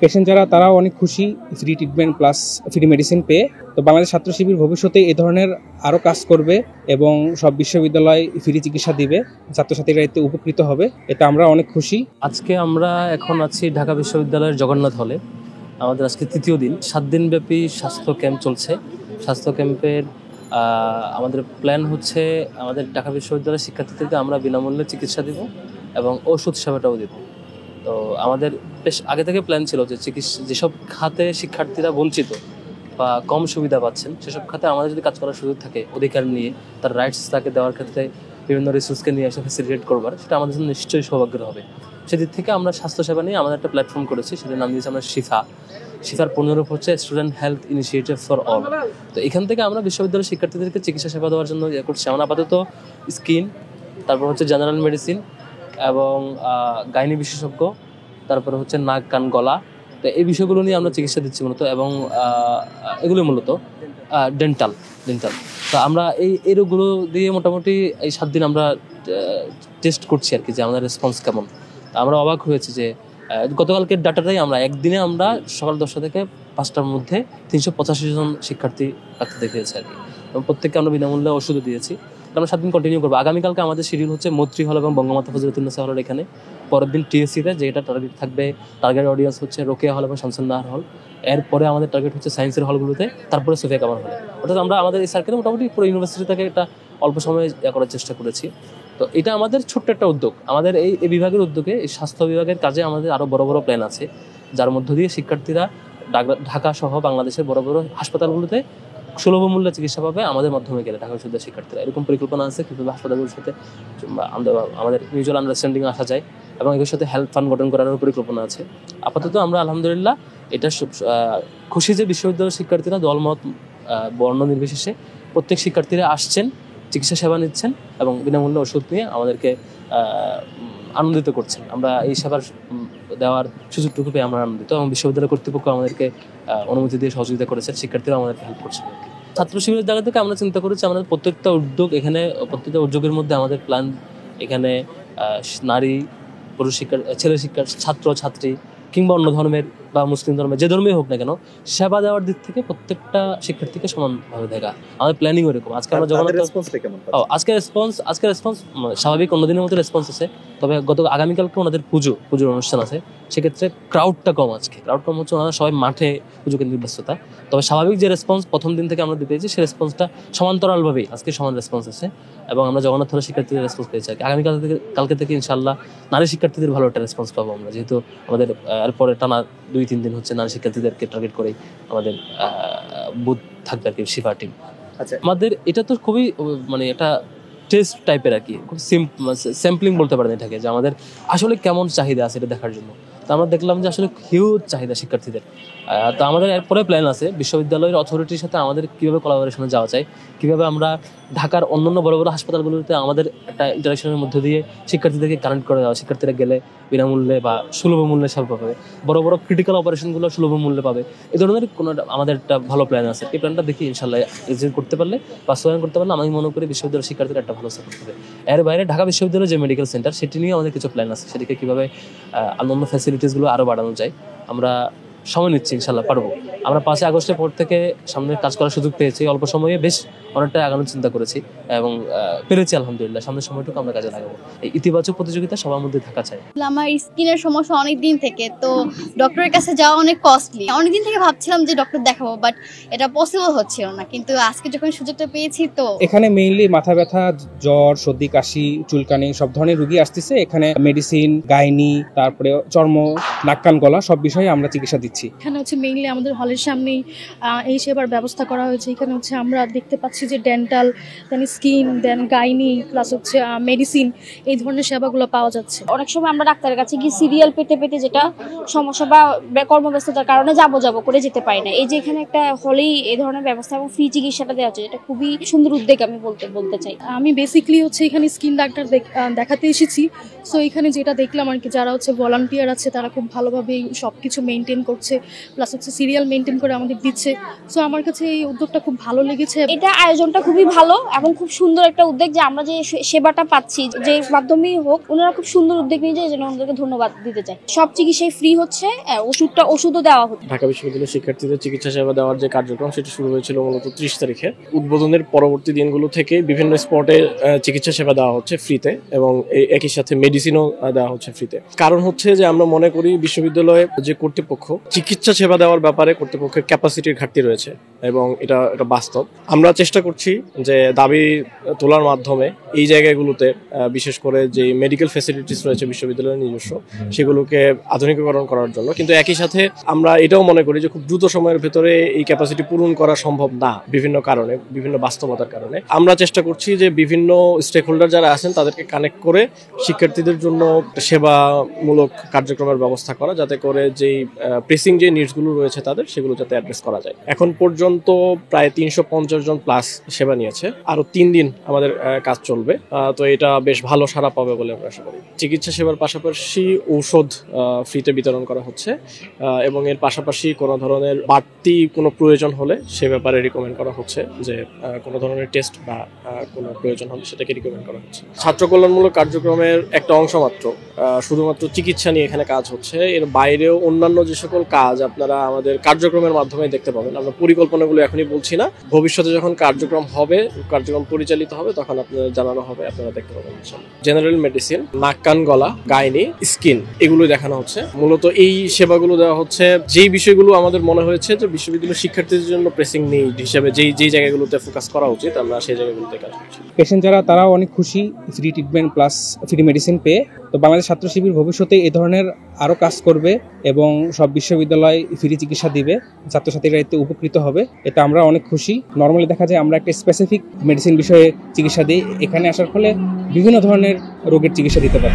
Patient যারা তারাও অনেক খুশি free treatment plus free medicine পেয়ে। তো বাংলাদেশ ছাত্র শিবির ভবিষ্যতে এই ধরনের আরও কাজ করবে এবং সব বিশ্ববিদ্যালয় ফ্রি চিকিৎসা দিবে, ছাত্রছাত্রীরা এতে উপকৃত হবে, এটা আমরা অনেক খুশি। আজকে আমরা এখন আছি ঢাকা বিশ্ববিদ্যালয়ের জগন্নাথ হলে। আমাদের আজকে তৃতীয় দিন, 7 দিনব্যাপী স্বাস্থ্য ক্যাম্প চলছে। স্বাস্থ্য ক্যাম্পের আমাদের প্ল্যান হচ্ছে আমাদের ঢাকা বিশ্ববিদ্যালয়ের শিক্ষার্থীদেরকে আমরা বিনামূল্যে চিকিৎসা দেব এবং ওষুধ সেবাটাও দেব। তো আমাদের বেশ আগে থেকে প্ল্যান ছিল যে যেসব খাতে শিক্ষার্থীরা বঞ্চিত বা কম সুবিধা পাচ্ছেন সেসব খাতে আমাদের যদি কাজ করার সুযোগ থাকে, অধিকার নিয়ে তার রাইটস তাকে দেওয়ার ক্ষেত্রে বিভিন্ন রিসোর্সকে নিয়ে এসে ফ্যাসিলিটেট করবার, সেটা আমাদের জন্য নিশ্চয়ই সৌভাগ্যের হবে। সেদিক থেকে আমরা স্বাস্থ্যসেবা নিয়ে আমাদের একটা প্ল্যাটফর্ম করেছি, সেটার নাম দিয়েছি আমরা শিফার পুনরূপ হচ্ছে student health initiative for all. তো এখান থেকে আমরা বিশ্ববিদ্যালয়ের শিক্ষার্থীদেরকে চিকিৎসা সেবা দেওয়ার জন্য করছি। আমরা আপাতত স্কিন, তারপর হচ্ছে জেনারেল মেডিসিন এবং গাইনি বিশেষজ্ঞ, তারপরে হচ্ছে নাক কান গলা, তো এই বিষয়গুলো নিয়ে আমরা চিকিৎসা দিচ্ছি মূলত। এবং এগুলো মূলত ডেন্টাল। তো আমরা এই রোগগুলো দিয়ে মোটামুটি এই 7 দিন আমরা টেস্ট করছি আর কি, যে আমাদের রেসপন্স কেমন। আমরা অবাক হয়েছি যে গতকালকের ডাটাটাই আমরা একদিনে আমরা সকাল 10টা থেকে 5টার মধ্যে 385 জন শিক্ষার্থী দেখিয়েছি আর কি, এবং প্রত্যেককে আমরা বিনামূল্যে ওষুধও দিয়েছি। আমরা 7 দিন কন্টিনিউ করবো। আগামীকালকে আমাদের শিডিউল হচ্ছে মৈত্রী হল এবং বঙ্গমাতা ফজিলাতুন্নেসা হলের এখানে, পরের দিন টিএসসিতে, যেটা টার্গেট থাকবে, টার্গেট অডিয়েন্স হচ্ছে রোকেয়া হল এবং শামসুন্নাহার হল। এরপরে আমাদের টার্গেট হচ্ছে সায়েন্সের হলগুলোতে, তারপরে সোফিয়া কামাল হলে। অর্থাৎ আমরা আমাদের এই সার্কেলে মোটামুটি পুরো ইউনিভার্সিটি থেকে এটা অল্প সময়ে করার চেষ্টা করেছি। তো এটা আমাদের ছোট্ট একটা উদ্যোগ। আমাদের এই বিভাগের উদ্যোগে, এই স্বাস্থ্য বিভাগের কাজে আমাদের আরও বড় বড় প্ল্যান আছে, যার মধ্য দিয়ে শিক্ষার্থীরা ঢাকা সহ বাংলাদেশের বড় বড় হাসপাতালগুলোতে সুলভ মূল্যে চিকিৎসা পাবে আমাদের মাধ্যমে গেলে। ঢাকা বিশ্ববিদ্যালয়ের শিক্ষার্থীরা এরকম পরিকল্পনা আছে কীভাবে হাসপাতালগুলোর সাথে আমাদের মিউচুয়াল আন্ডারস্ট্যান্ডিং আসা যায়, এবং এগুলোর সাথে হেল্প ফান্ড গঠন করারও পরিকল্পনা আছে। আপাতত আমরা আলহামদুলিল্লাহ এটা খুশি যে বিশ্ববিদ্যালয়ের শিক্ষার্থীরা দলমত বর্ণ নির্বিশেষে প্রত্যেক শিক্ষার্থীরা আসছেন, চিকিৎসা সেবা নিচ্ছেন এবং বিনামূল্যে ওষুধ নিয়ে আমাদেরকে আনন্দিত করছেন। আমরা এই সেবার দেওয়ার সুযোগটুকু পেয়ে আমরা আনন্দিত, এবং বিশ্ববিদ্যালয় কর্তৃপক্ষ আমাদেরকে অনুমতি দিয়ে সহযোগিতা করেছেন, শিক্ষার্থীরা আমাদেরকে হেল্প করছেন। ছাত্র শিবিরের জায়গা থেকে আমরা চিন্তা করেছি আমাদের প্রত্যেকটা উদ্যোগের মধ্যে আমাদের প্ল্যান এখানে নারী, পুরুষ ছেলে ছাত্র ছাত্রী কিংবা অন্য ধর্মের বা মুসলিম ধর্মের, যে ধর্মেই হোক না কেন, সেবা দেওয়ার দিক থেকে প্রত্যেকটা শিক্ষার্থীকে সমানভাবে দেখা আমাদের প্ল্যানিং এরকম। আজকে আমরা যখন আজকে রেসপন্স স্বাভাবিক অন্য দিনের মতো রেসপন্স আছে, তবে আগামীকালকে ওনাদের পুজোর অনুষ্ঠান আছে, সেক্ষেত্রে ক্রাউডটা কম। ক্রাউড কম হচ্ছে ওনারা সবাই মাঠে পুজো কেন্দ্রিক ব্যস্ততা, তবে স্বাভাবিক যে রেসপন্স প্রথম দিন থেকে আমরা দিতে পেয়েছি সেই রেসপন্সটা সমান্তরালভাবেই আজকে সমান রেসপন্স আছে, এবং আমরা জগন্নাথ হলের শিক্ষার্থীদের রেসপন্স পেয়েছি। কালকে থেকে ইনশাল্লাহ নারী শিক্ষার্থীদের ভালো একটা রেসপন্স পাবো আমরা, যেহেতু আমাদের এরপরে টানা 2-3 দিন হচ্ছে নারী শিক্ষার্থীদেরকে টার্গেট করেই আমাদের বুথ থাকবে আর কি, শিফা টিম। আচ্ছা, আমাদের এটা তো খুবই মানে একটা টেস্ট টাইপের আর কি, খুব স্যাম্পলিং বলতে পারেন এটাকে, যে আমাদের আসলে কেমন চাহিদা আছে এটা দেখার জন্য। তো আমরা দেখলাম যে আসলে হিউজ চাহিদা শিক্ষার্থীদের। তো আমাদের এরপরে প্ল্যান আছে বিশ্ববিদ্যালয়ের অথরিটির সাথে আমাদের কীভাবে কোলাবোরেশনে যাওয়া যায়, কীভাবে আমরা ঢাকার অন্যান্য বড় বড় হাসপাতালগুলোতে আমাদের একটা ইন্টারাকশনের মধ্যে দিয়ে শিক্ষার্থীদেরকে কানেক্ট করে দেওয়া, শিক্ষার্থীরা গেলে বিনামূল্যে বা সুলভ মূল্যে সেবা পাবে, বড় বড় ক্রিটিক্যাল অপারেশনগুলো সুলভ মূল্যে পাবে। এই ধরনের কোনো আমাদের একটা ভালো প্ল্যান আছে। এই প্ল্যানটা দেখি ইনশাল্লাহ এক্সিকিউট করতে পারলে, বাস্তবায়ন করতে পারলে আমি মনে করি বিশ্ববিদ্যালয়ের শিক্ষার্থীরা একটা ভালো সাপোর্ট হবে। এর বাইরে ঢাকা বিশ্ববিদ্যালয়ের যে মেডিকেল সেন্টার, সেটি নিয়ে আমাদের কিছু প্ল্যান আছে, সেটিকে কীভাবে অন্যান্য ফ্যাসিলিটিসগুলো আরও বাড়ানো যায় আমরা সময় নিচ্ছি, ইনশাল্লাহ পারবো। আমরা 5 আগস্টের পর থেকে সামনে কাজ করার সুযোগ পেয়েছি, অল্প সময়ে বেশ অনেকটা আগানোর চিন্তা করেছি এবং পেরেছি আলহামদুলিল্লাহ। সামনের সময়টুকু আমরা কাজে লাগাবো। এই ইতিবাচক প্রতিযোগিতা সবার মধ্যে থাকা চাই। আমার স্কিনের সমস্যা অনেক দিন থেকে, তো ডক্টরের কাছে যাওয়া অনেক কস্টলি। অনেকদিন থেকে ভাবছিলাম যে ডক্টর দেখাবো, বাট এটা পসিবল হচ্ছিল না, কিন্তু আজকে যখন সুযোগটা পেয়েছি। তো এখানে মেইনলি মাথা ব্যথা, জ্বর, সর্দি, কাশি, চুলকানি সব ধরনের রোগী আসতেছে। এখানে মেডিসিন, গাইনি, তারপরে চর্ম, নাক কান গলা সব বিষয়ে আমরা চিকিৎসা দিচ্ছি। এখানে হচ্ছে মেইনলি আমাদের হলের সামনেই এই সেবার ব্যবস্থা করা হয়েছে। এখানে হচ্ছে আমরা দেখতে পাচ্ছি যে ডেন্টাল, দেন স্কিন, দেন গাইনি, প্লাস হচ্ছে মেডিসিন, এই ধরনের সেবাগুলো পাওয়া যাচ্ছে। অনেক সময় আমরা ডাক্তারের কাছে গিয়ে সিরিয়াল পেতে যেটা সমস্যা বা কর্মব্যস্ততার কারণে যাবো করে যেতে পারি না। এই যে এখানে একটা হলেই এই ধরনের ব্যবস্থা এবং ফ্রি চিকিৎসাটা দেওয়া হচ্ছে, এটা খুবই সুন্দর উদ্যোগ আমি বলতে চাই। আমি বেসিক্যালি হচ্ছে এখানে স্কিন ডাক্তার দেখাতে এসেছি। সো এখানে যেটা দেখলাম আর কি, যারা হচ্ছে ভলান্টিয়ার আছে তারা খুব ভালোভাবে সব কিছু মেনটেন করছে, প্লাস হচ্ছে সিরিয়াল মেনটেন মেনটেন করে আমাদের দিচ্ছে। সো আমার কাছে এই উদ্যোগটা খুব ভালো লেগেছে। এটা আয়োজনটা খুবই ভালো এবং খুব সুন্দর একটা উদ্যোগ, যে আমরা যে সেবাটা পাচ্ছি যে মাধ্যমেই হোক, ওনারা খুব সুন্দর উদ্যোগ নিয়েছে, এই জন্য ওনাদেরকে ধন্যবাদ দিতে চাই। সব চিকিৎসাই ফ্রি হচ্ছে, ওষুধও দেওয়া হচ্ছে। ঢাকা বিশ্ববিদ্যালয়ের শিক্ষার্থীদের চিকিৎসা সেবা দেওয়ার যে কার্যক্রম সেটা শুরু হয়েছিল মূলত 30 তারিখে। উদ্বোধনের পরবর্তী দিনগুলো থেকে বিভিন্ন স্পটে চিকিৎসা সেবা দেওয়া হচ্ছে ফ্রিতে, এবং একই সাথে মেডিসিনও দেওয়া হচ্ছে ফ্রিতে। কারণ হচ্ছে যে আমরা মনে করি বিশ্ববিদ্যালয়ে যে কর্তৃপক্ষ চিকিৎসা সেবা দেওয়ার ব্যাপারে কর্তৃপক্ষের ক্যাপাসিটির ঘাটতি রয়েছে, এবং এটা বাস্তব। আমরা চেষ্টা করছি যে দাবি তোলার মাধ্যমে এই জায়গাগুলোতে বিশেষ করে যে মেডিকেল ফ্যাসিলিটিস রয়েছে বিশ্ববিদ্যালয়ের নিজস্ব, সেগুলোকে আধুনিকীকরণ করার জন্য। কিন্তু একই সাথে আমরা এটাও মনে করি যে খুব দ্রুত সময়ের ভেতরে এই ক্যাপাসিটি পূরণ করা সম্ভব না, বিভিন্ন কারণে, বিভিন্ন বাস্তবতার কারণে। আমরা চেষ্টা করছি যে বিভিন্ন স্টেক হোল্ডার যারা আছেন তাদেরকে কানেক্ট করে শিক্ষার্থীদের জন্য সেবামূলক কার্যক্রমের ব্যবস্থা করা, যাতে করে যেই প্রেসিং যে নিডসগুলো রয়েছে তাদের, সেগুলো যাতে অ্যাড্রেস করা যায়। এখন পর্যন্ত প্রায় 350 জন প্লাস সেবা নিয়েছে, আরো 3 দিন আমাদের কাজ চলবে। তো এটা বেশ ভালো সাড়া পাবে বলে আমরা আশা করি। চিকিৎসা সেবার পাশাপাশি ঔষধ ফ্রিতে বিতরণ করা হচ্ছে, এবং এর পাশাপাশি কোনো ধরনের বাড়তি কোনো প্রয়োজন হলে সে ব্যাপারে রিকমেন্ড করা হচ্ছে, যে কোনো ধরনের টেস্ট বা কোনো প্রয়োজন হলে সেটাকে রিকমেন্ড করা হচ্ছে। ছাত্র কল্যাণমূলক কার্যক্রমের একটা অংশ মাত্র, শুধুমাত্র চিকিৎসা নিয়ে এখানে কাজ হচ্ছে। এর বাইরেও অন্যান্য যে সকল কাজ আপনারা আমাদের কার্যক্রমের মাধ্যমে দেখতে পাবেন। আমরা পরিকল্পনাগুলো এখনই বলছি না, ভবিষ্যতে যখন কার্যক্রম পরিচালিত হবে তখন আপনাদের জানানো হবে, আপনারা দেখতে পাবেন। জেনারেল মেডিসিন, নাক কান গলা, গাইনি, স্কিন, এগুলো দেখানো হচ্ছে। মূলত এই সেবাগুলো দেওয়া হচ্ছে যেই বিষয়গুলো আমাদের মনে হয়েছে যে বিশ্ববিদ্যালয়ের শিক্ষার্থীদের জন্য প্রেসিং নিড হিসেবে যেই জায়গাগুলোতে ফোকাস করা উচিত, আমরা সেই জায়গাগুলোতে কাজ করছি। পেশেন্ট যারা তারাও অনেক খুশি free treatment plus free medicine পেয়ে। তো বাংলাদেশ ছাত্র শিবির ভবিষ্যতে এই ধরনের আরও কাজ করবে এবং সব বিশ্ববিদ্যালয় ফ্রি চিকিৎসা দিবে, ছাত্রছাত্রীরা এতে উপকৃত হবে। এটা আমরা অনেক খুশি। নর্মালি দেখা যায় আমরা একটা স্পেসিফিক মেডিসিন বিষয়ে চিকিৎসা দিই, এখানে আসার ফলে বিভিন্ন ধরনের রোগের চিকিৎসা দিতে পারছি।